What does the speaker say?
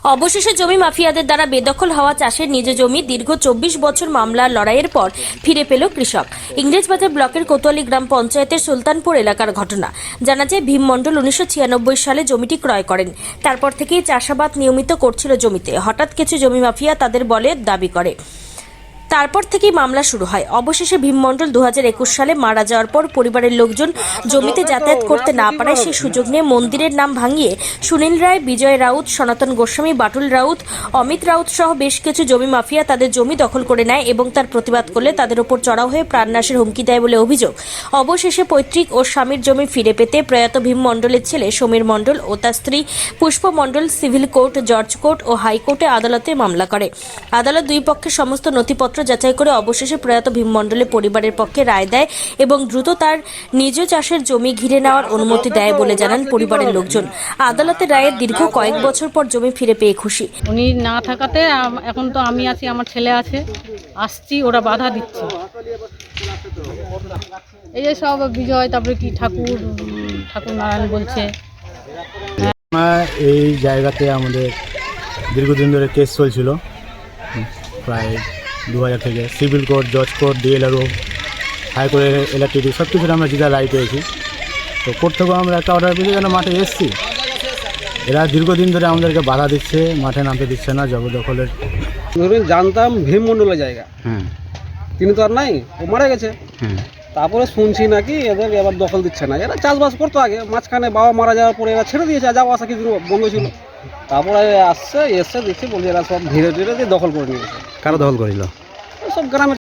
অবশেষে জমি মাফিয়াদের দ্বারা বেদখল হওয়া চাষের নিজ জমি দীর্ঘ 24 বছর মামলার লড়াইয়ের পর ফিরে পেল কৃষক। ইংরেজবাজার ব্লকের কোতোয়ালি গ্রাম পঞ্চায়েতের সুলতানপুর এলাকার ঘটনা। জানা যায়, ভীম মণ্ডল 1996 সালে জমিটি ক্রয় করেন। তারপর থেকেই চাষাবাদ নিয়মিত করছিল জমিতে। হঠাৎ কিছু জমি মাফিয়া তাদের বলে দাবি করে। তারপর থেকেই মামলা শুরু হয়। অবশেষে ভীম মণ্ডল 2021 সালে মারা যাওয়ার পর পরিবারের লোকজন জমিতে যাতায়াত করতে না পারায় সেই সুযোগ নিয়ে মন্দিরের নাম ভাঙিয়ে সুনীল রায়, বিজয় রাউত, সনাতন গোস্বামী, বাটুল রাউত, অমিত রাউত সহ বেশ কিছু জমি মাফিয়া তাদের জমি দখল করে নেয় এবং তার প্রতিবাদ করলে তাদের উপর চড়াও হয়ে প্রাণনাশের হুমকি দেয় বলে অভিযোগ। অবশেষে পৈতৃক ও স্বামীর জমি ফিরে পেতে প্রয়াত ভীম মণ্ডলের ছেলে সমীর মণ্ডল ও তার স্ত্রী পুষ্প মণ্ডল সিভিল কোর্ট, জর্জ কোর্ট ও হাইকোর্টে আদালতে মামলা করে। আদালত দুই পক্ষের সমস্ত নথিপত্র যাচাই করে অবশেষে প্রয়াত ভীম মণ্ডলের পরিবারের পক্ষে রায় দেয় এবং দ্রুত তার নিজ চাষের জমি ঘিরে নেওয়ার অনুমতি দেয় বলে জানান পরিবারের লোকজন। আদালতের রায়ের দীর্ঘ কয়েক বছর পর জমি ফিরে পেয়ে খুশি। উনি না থাকাতে এখন তো আমি আছি, আমার ছেলে আছে, আসছি, ওরা বাধা দিচ্ছে। এই যে সব বিজয়, তারপরে কি ঠাকুর নারায়ণ বলছে। এই জায়গাতে আমাদের দীর্ঘদিন ধরে কেস চলছিল, প্রায় 2000 থেকে। সিভিল কোর্ট, জজ কোর্ট, ডিএলআরও, হাইকোর্টের ইলেকট্রিক সব কিছুতে আমরা জিতা রায় পেয়েছি। তো কোর্ট থেকেও আমরা একটা অর্ডার পেয়েছি, কেন মাঠে এসেছি। এরা দীর্ঘদিন ধরে আমাদেরকে বাধা দিচ্ছে, মাঠে নামতে দিচ্ছে না। জবরদখলের ধরুন জানতাম ভীম মণ্ডলের জায়গা, তিনি তো আর নাই, ও মারা গেছে। তারপরে শুনছি নাকি এদের এবার দখল দিচ্ছে না। এরা চাষবাস করতো আগে, মাঝখানে বাবা মারা যাওয়ার পরে এরা ছেড়ে দিয়েছে, যাওয়া আসা কিছু বন্ধ ছিল। তারপরে এসে দেখছি বলছে এরা সব ধীরে ধীরে দখল করে নিয়েছে। কারা দখল করিল? সব গ্রামের